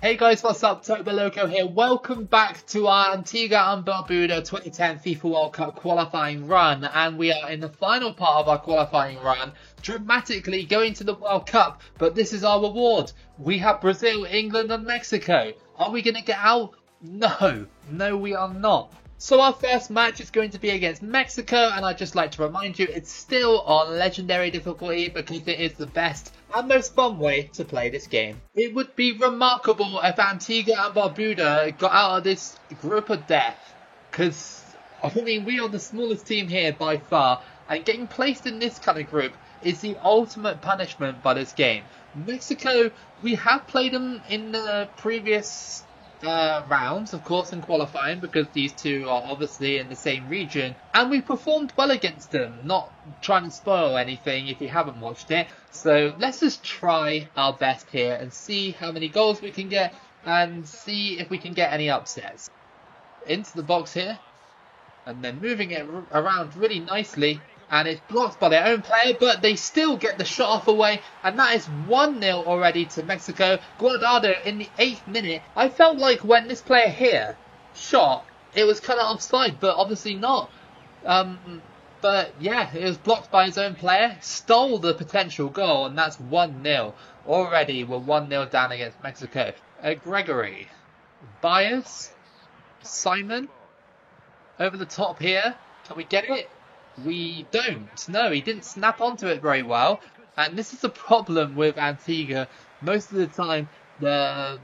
Hey guys, what's up? Toby Loco here. Welcome back to our Antigua and Barbuda 2010 FIFA World Cup qualifying run, and we are in the final part of our qualifying run, dramatically going to the World Cup. But this is our reward. We have Brazil, England and Mexico. Are we going to get out? No, we are not. So our first match is going to be against Mexico, and I'd just like to remind you it's still on legendary difficulty because it is the best and most fun way to play this game. It would be remarkable if Antigua and Barbuda got out of this group of death, because I mean we are the smallest team here by far, and getting placed in this kind of group is the ultimate punishment by this game. Mexico, we have played them in the previous rounds, of course, in qualifying, because these two are obviously in the same region, and we performed well against them. Not trying to spoil anything if you haven't watched it, so let's just try our best here and see how many goals we can get and see if we can get any upsets. Into the box here, and then moving it around really nicely, and it's blocked by their own player, but they still get the shot off away, and that is 1-0 already to Mexico. Guardado in the 8th minute. I felt like when this player here shot, it was kind of offside, but obviously not. But yeah, it was blocked by his own player, stole the potential goal, and that's 1-0. Already we're 1-0 down against Mexico. Gregory, Bias, Simon, over the top here. Can we get it? We don't. No, he didn't snap onto it very well. And this is the problem with Antigua. Most of the time, the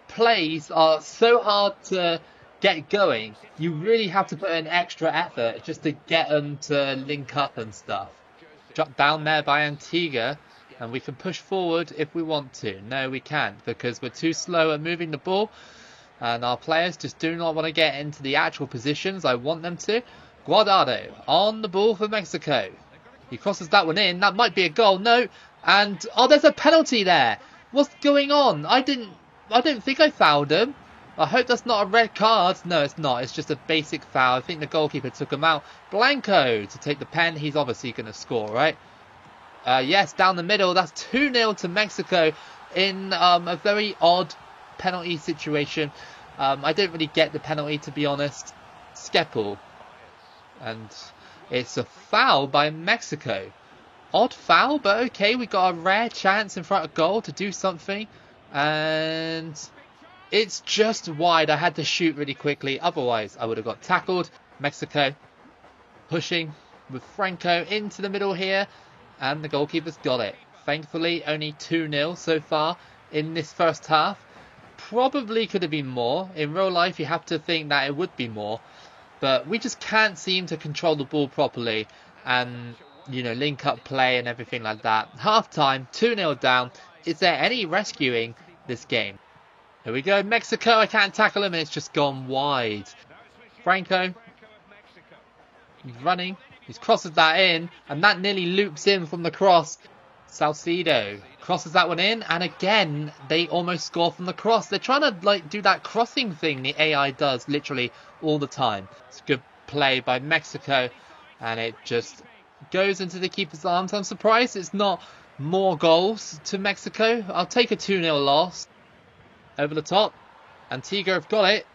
plays are so hard to get going. You really have to put in extra effort just to get them to link up and stuff. Dropped down there by Antigua. And we can push forward if we want to. No, we can't, because we're too slow at moving the ball. And our players just do not want to get into the actual positions I want them to. Guardado on the ball for Mexico. He crosses that one in. That might be a goal. No. And oh, there's a penalty there. What's going on? I don't think I fouled him. I hope that's not a red card. No, it's not. It's just a basic foul. I think the goalkeeper took him out. Blanco to take the pen. He's obviously going to score, right? Yes, down the middle. That's 2-0 to Mexico in a very odd penalty situation. I don't really get the penalty, to be honest. Skeppel. And it's a foul by Mexico. Odd foul, but okay, we got a rare chance in front of goal to do something. And it's just wide. I had to shoot really quickly, otherwise I would have got tackled. Mexico pushing with Franco into the middle here. And the goalkeeper's got it. Thankfully, only 2-0 so far in this first half. Probably could have been more. In real life, you have to think that it would be more. But we just can't seem to control the ball properly and, you know, link up play and everything like that. Half time, 2-0 down. Is there any rescuing this game? Here we go. Mexico, I can't tackle him and it's just gone wide. Franco. He's running. He's crosses that in and that nearly loops in from the cross. Salcido crosses that one in, and again they almost score from the cross. They're trying to like do that crossing thing the AI does literally all the time. It's a good play by Mexico, and it just goes into the keeper's arms. I'm surprised it's not more goals to Mexico. I'll take a 2-0 loss. Over the top, Antigua have got it,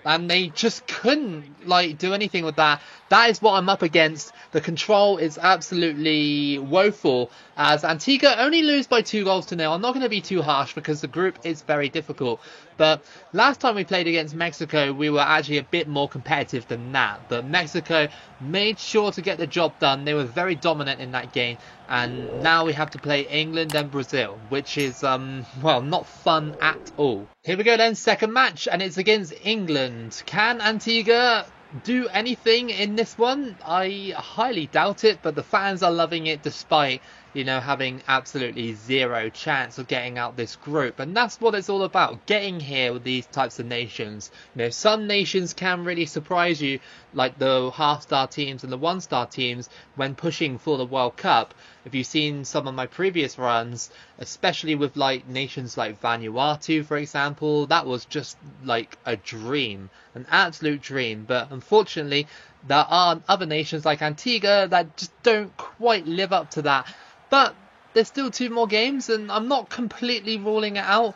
and they just couldn't like do anything with that. That is what I'm up against. The control is absolutely woeful, as Antigua only lose by 2-0. I'm not going to be too harsh because the group is very difficult. But last time we played against Mexico, we were actually a bit more competitive than that. But Mexico made sure to get the job done. They were very dominant in that game. And now we have to play England and Brazil, which is, well, not fun at all. Here we go then, second match, and it's against England. Can Antigua do anything in this one? I highly doubt it, but the fans are loving it despite, you know, having absolutely zero chance of getting out this group. And that's what it's all about, getting here with these types of nations. You know, some nations can really surprise you, like the half-star teams and the one-star teams when pushing for the World Cup. If you've seen some of my previous runs, especially with like nations like Vanuatu, for example, that was just like a dream, an absolute dream. But unfortunately, there are other nations like Antigua that just don't quite live up to that. But there's still 2 more games, and I'm not completely ruling it out.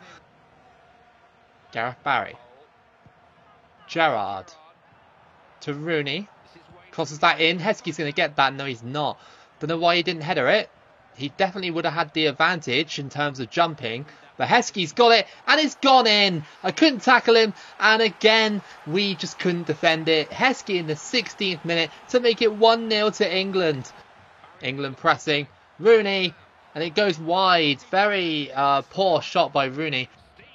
Gareth Barry. Gerrard. To Rooney. Crosses that in. Heskey's going to get that. No, he's not. Don't know why he didn't header it. He definitely would have had the advantage in terms of jumping. But Heskey's got it, and it's gone in. I couldn't tackle him, and again, we just couldn't defend it. Heskey in the 16th minute to make it 1-0 to England. England pressing. Rooney, and it goes wide. Very poor shot by Rooney.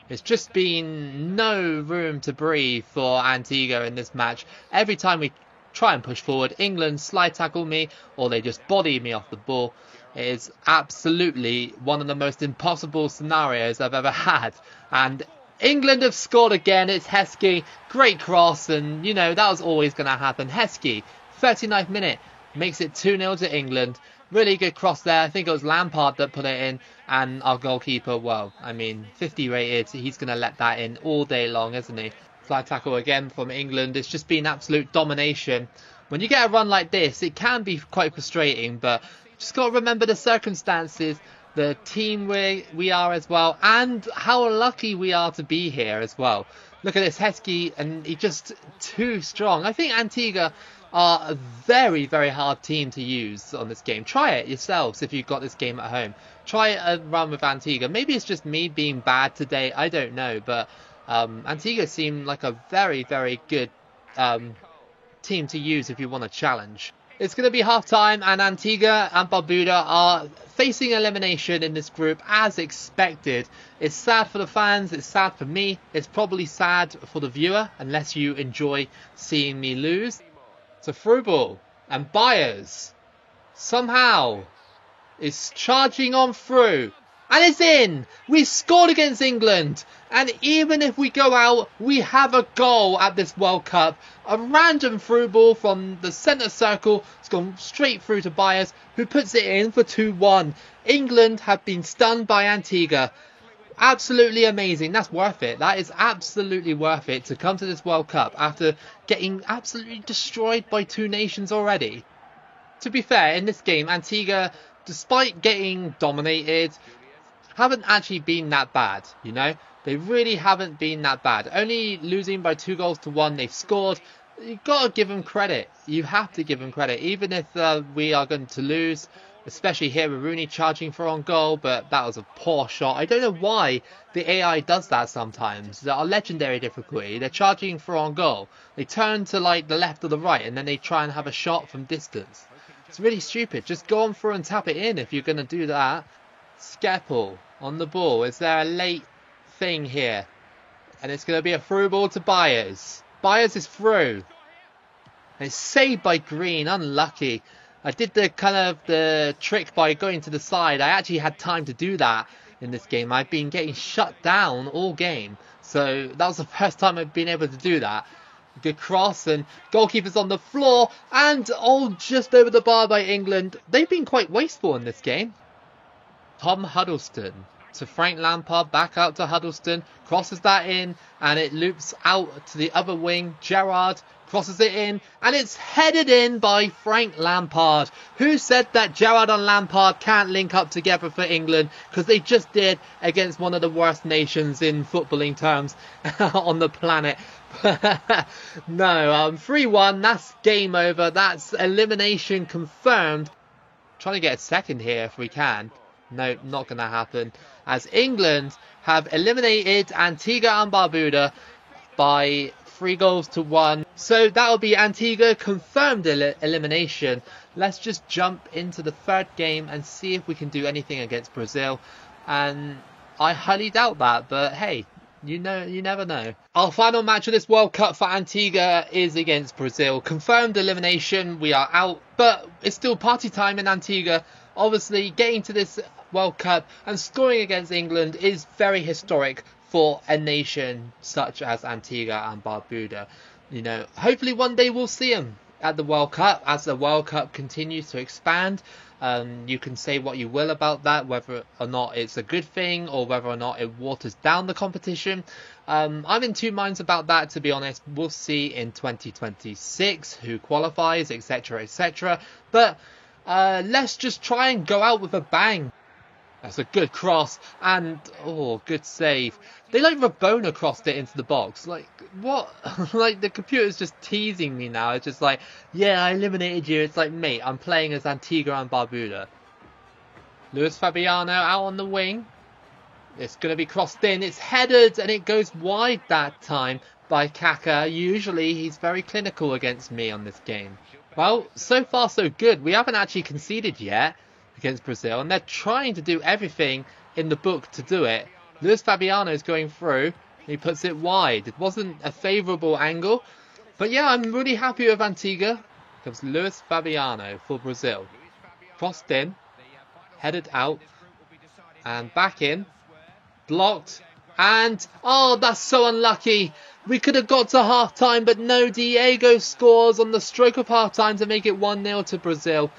There's just been no room to breathe for Antigua in this match. Every time we try and push forward, England slide tackle me, or they just body me off the ball. It is absolutely one of the most impossible scenarios I've ever had. And England have scored again. It's Heskey. Great cross, and you know, that was always going to happen. Heskey, 39th minute, makes it 2-0 to England. Really good cross there. I think it was Lampard that put it in, and our goalkeeper, well, I mean, 50 rated. He's going to let that in all day long, isn't he? Slide tackle again from England. It's just been absolute domination. When you get a run like this, it can be quite frustrating, but just got to remember the circumstances, the team we are as well, and how lucky we are to be here as well. Look at this, Heskey, and he's just too strong. I think Antigua are a very, very hard team to use on this game. Try it yourselves if you've got this game at home. Try a run with Antigua. Maybe it's just me being bad today, I don't know, but Antigua seem like a very, very good team to use if you want a challenge. It's going to be half-time, and Antigua and Barbuda are facing elimination in this group as expected. It's sad for the fans, it's sad for me, it's probably sad for the viewer, unless you enjoy seeing me lose. So through ball, and Byers somehow is charging on through. And it's in! We scored against England! And even if we go out, we have a goal at this World Cup. A random through ball from the centre circle. It's gone straight through to Byers, who puts it in for 2-1. England have been stunned by Antigua. Absolutely amazing. That's worth it. That is absolutely worth it to come to this World Cup after getting absolutely destroyed by two nations already. To be fair, in this game, Antigua, despite getting dominated, haven't actually been that bad, you know? They really haven't been that bad. Only losing by 2-1, they've scored. You've got to give them credit. You have to give them credit. Even if we are going to lose, especially here with Rooney charging for on goal, but that was a poor shot. I don't know why the AI does that sometimes. They are legendary difficulty. They're charging for on goal. They turn to like the left or the right, and then they try and have a shot from distance. It's really stupid. Just go on through and tap it in if you're going to do that. Skeppel on the ball. Is there a late thing here? And it's going to be a through ball to Byers. Byers is through. And it's saved by Green. Unlucky. I did the kind of the trick by going to the side. I actually had time to do that in this game. I've been getting shut down all game. So that was the first time I've been able to do that. Good cross, and goalkeeper's on the floor. And just over the bar by England. They've been quite wasteful in this game. Tom Huddleston to Frank Lampard, back out to Huddleston, crosses that in, and it loops out to the other wing. Gerrard crosses it in, and it's headed in by Frank Lampard. Who said that Gerrard and Lampard can't link up together for England? Because they just did against one of the worst nations in footballing terms on the planet. No, 3-1, that's game over. That's elimination confirmed. Trying to get a second here if we can. No, not going to happen. As England have eliminated Antigua and Barbuda by 3-1. So that will be Antigua confirmed elimination. Let's just jump into the third game and see if we can do anything against Brazil. And I highly doubt that, but hey, you never know. Our final match of this World Cup for Antigua is against Brazil. Confirmed elimination, we are out, but it's still party time in Antigua. Obviously, getting to this World Cup and scoring against England is very historic for a nation such as Antigua and Barbuda. You know, hopefully one day we'll see them at the World Cup as the World Cup continues to expand. You can say what you will about that, whether or not it's a good thing or whether or not it waters down the competition. I'm in two minds about that, to be honest. We'll see in 2026 who qualifies, etc, etc. But let's just try and go out with a bang. That's a good cross, and oh, good save. They like Rabona crossed it into the box. Like, what? Like, the computer's just teasing me now. It's just like, yeah, I eliminated you. It's like, mate, I'm playing as Antigua and Barbuda. Luis Fabiano out on the wing. It's going to be crossed in. It's headed, and it goes wide that time by Kaká. Usually, he's very clinical against me on this game. Well, so far so good. We haven't actually conceded yet against Brazil, and they're trying to do everything in the book to do it. Luis Fabiano is going through, and he puts it wide. It wasn't a favourable angle, but yeah, I'm really happy with Antigua. Here comes Luis Fabiano for Brazil. Crossed in, headed out, and back in, blocked, and oh, that's so unlucky. We could have got to half-time, but no, Diego scores on the stroke of half-time to make it 1-0 to Brazil.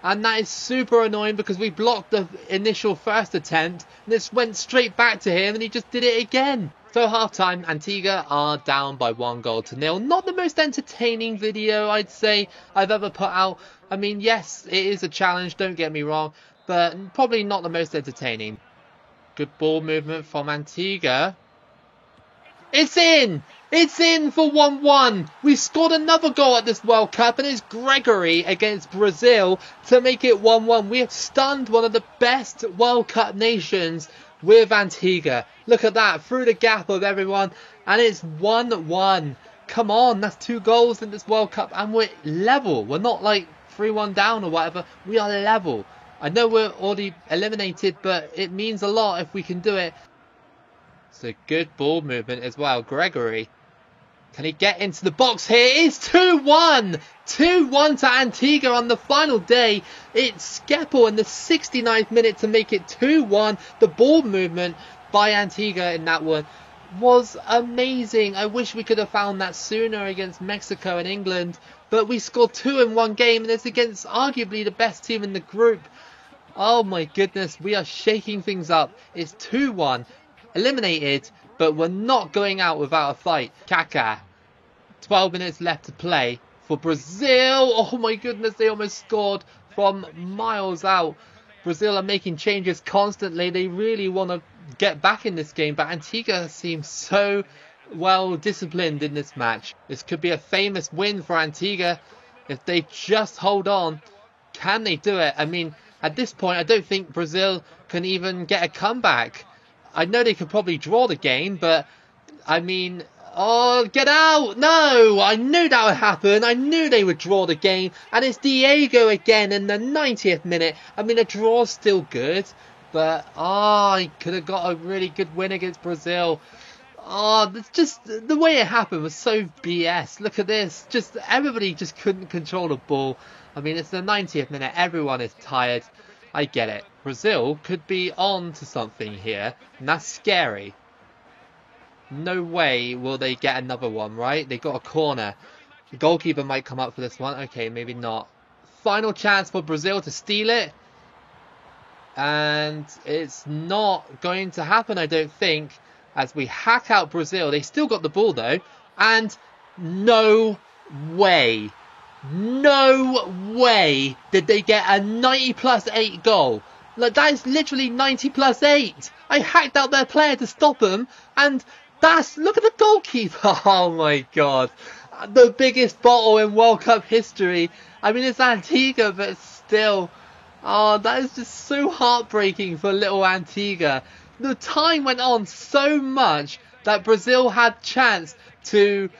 And that is super annoying because we blocked the initial first attempt and this went straight back to him and he just did it again. So half-time, Antigua are down by 1-0. Not the most entertaining video I'd say I've ever put out. I mean, yes, it is a challenge, don't get me wrong, but probably not the most entertaining. Good ball movement from Antigua. It's in! It's in for 1-1. We've scored another goal at this World Cup, and it's Gregory against Brazil to make it 1-1. We have stunned one of the best World Cup nations with Antigua. Look at that, through the gap of everyone, and it's 1-1. Come on, that's 2 goals in this World Cup, and we're level. We're not like 3-1 down or whatever. We are level. I know we're already eliminated, but it means a lot if we can do it. It's a good ball movement as well. Gregory. Can he get into the box here? It's 2-1! 2-1 to Antigua on the final day. It's Skeppel in the 69th minute to make it 2-1. The ball movement by Antigua in that one was amazing. I wish we could have found that sooner against Mexico and England. But we scored 2 in one game, and it's against arguably the best team in the group. Oh my goodness, we are shaking things up. It's 2-1. Eliminated, but we're not going out without a fight. Kaká, 12 minutes left to play for Brazil. Oh my goodness, they almost scored from miles out. Brazil are making changes constantly. They really want to get back in this game, but Antigua seems so well disciplined in this match. This could be a famous win for Antigua if they just hold on. Can they do it? I mean, at this point, I don't think Brazil can even get a comeback. I know they could probably draw the game, but I mean, oh, get out! No! I knew that would happen. I knew they would draw the game. And it's Diego again in the 90th minute. I mean, a draw's still good, but oh, he could have got a really good win against Brazil. Oh, it's just the way it happened was so BS. Look at this. Just everybody just couldn't control the ball. I mean, it's the 90th minute. Everyone is tired. I get it. Brazil could be on to something here, and that's scary. No way will they get another one, right? They got a corner. The goalkeeper might come up for this one. Okay, maybe not. Final chance for Brazil to steal it. And it's not going to happen, I don't think, as we hack out Brazil. They still got the ball, though. And no way. No way did they get a 90+8 goal. Like, that is literally 90+8. I hacked out their player to stop them, and look at the goalkeeper. Oh my god. The biggest bottle in World Cup history. I mean, it's Antigua, but still. Oh, that is just so heartbreaking for little Antigua. The time went on so much that Brazil had chance to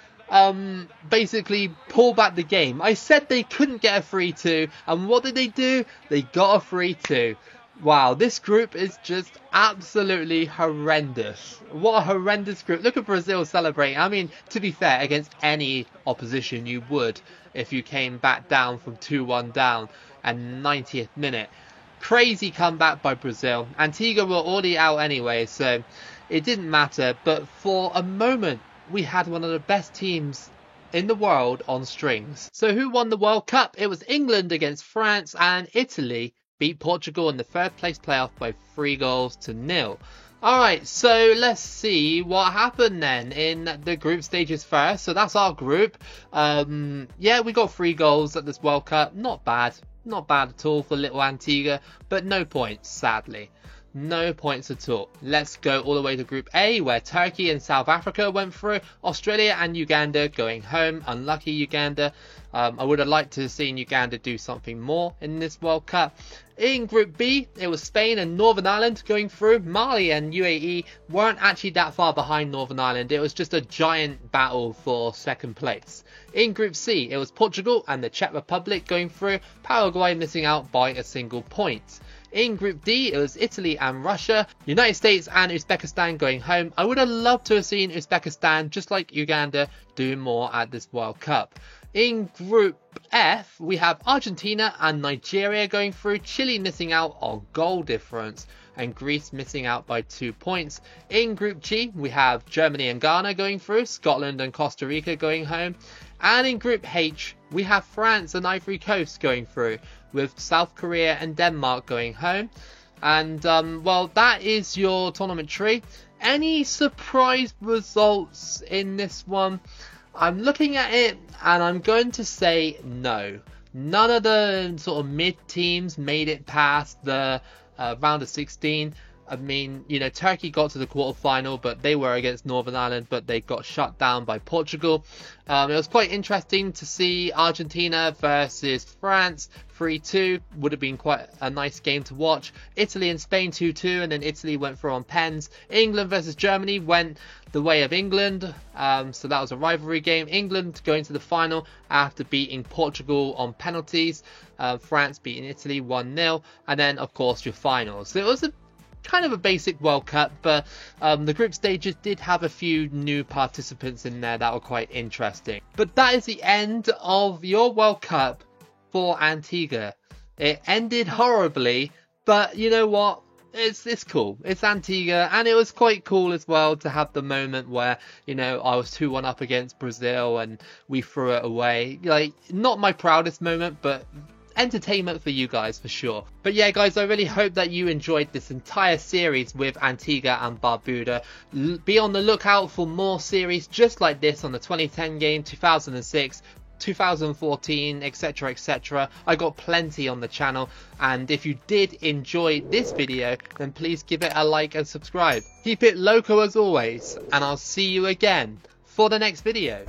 basically pull back the game. I said they couldn't get a 3-2, and what did they do? They got a 3-2. Wow, this group is just absolutely horrendous. What a horrendous group. Look at Brazil celebrating. I mean, to be fair, against any opposition you would if you came back down from 2-1 down and 90th minute. Crazy comeback by Brazil. Antigua were already out anyway, so it didn't matter. But for a moment, we had one of the best teams in the world on strings. So who won the World Cup? It was England against France, and Italy beat Portugal in the third place playoff by 3-0. Alright, so let's see what happened then in the group stages first. So that's our group. Yeah, we got 3 goals at this World Cup. Not bad. Not bad at all for little Antigua, but no points, sadly. No points at all. Let's go all the way to Group A, where Turkey and South Africa went through. Australia and Uganda going home. Unlucky Uganda. I would have liked to have seen Uganda do something more in this World Cup. In Group B, it was Spain and Northern Ireland going through. Mali and UAE weren't actually that far behind Northern Ireland. It was just a giant battle for second place. In Group C, it was Portugal and the Czech Republic going through. Paraguay missing out by a single point. In Group D, it was Italy and Russia, United States and Uzbekistan going home. I would have loved to have seen Uzbekistan, just like Uganda, do more at this World Cup. In Group F, we have Argentina and Nigeria going through, Chile missing out on goal difference, and Greece missing out by 2 points. In Group G, we have Germany and Ghana going through, Scotland and Costa Rica going home. And in Group H, we have France and Ivory Coast going through, with South Korea and Denmark going home. And, well, that is your tournament tree. Any surprise results in this one? I'm looking at it and I'm going to say no. None of the sort of mid teams made it past the round of 16. I mean, you know, Turkey got to the quarterfinal, but they were against Northern Ireland, but they got shut down by Portugal. It was quite interesting to see Argentina versus France 3-2. Would have been quite a nice game to watch. Italy and Spain 2-2, and then Italy went through on pens. England versus Germany went the way of England, so that was a rivalry game. England going to the final after beating Portugal on penalties. France beating Italy 1-0, and then of course your finals. So it was a kind of a basic World Cup, but the group stages did have a few new participants in there that were quite interesting. But that is the end of your World Cup for Antigua. It ended horribly, but you know what? It's cool. It's Antigua, and it was quite cool as well to have the moment where, you know, I was 2-1 up against Brazil and we threw it away. Like, not my proudest moment, but entertainment for you guys for sure. But yeah guys, I really hope that you enjoyed this entire series with Antigua and Barbuda. Be on the lookout for more series just like this on the 2010 game, 2006, 2014, etc, etc. I got plenty on the channel, and if you did enjoy this video, then please give it a like and subscribe. Keep it loco as always, and I'll see you again for the next video.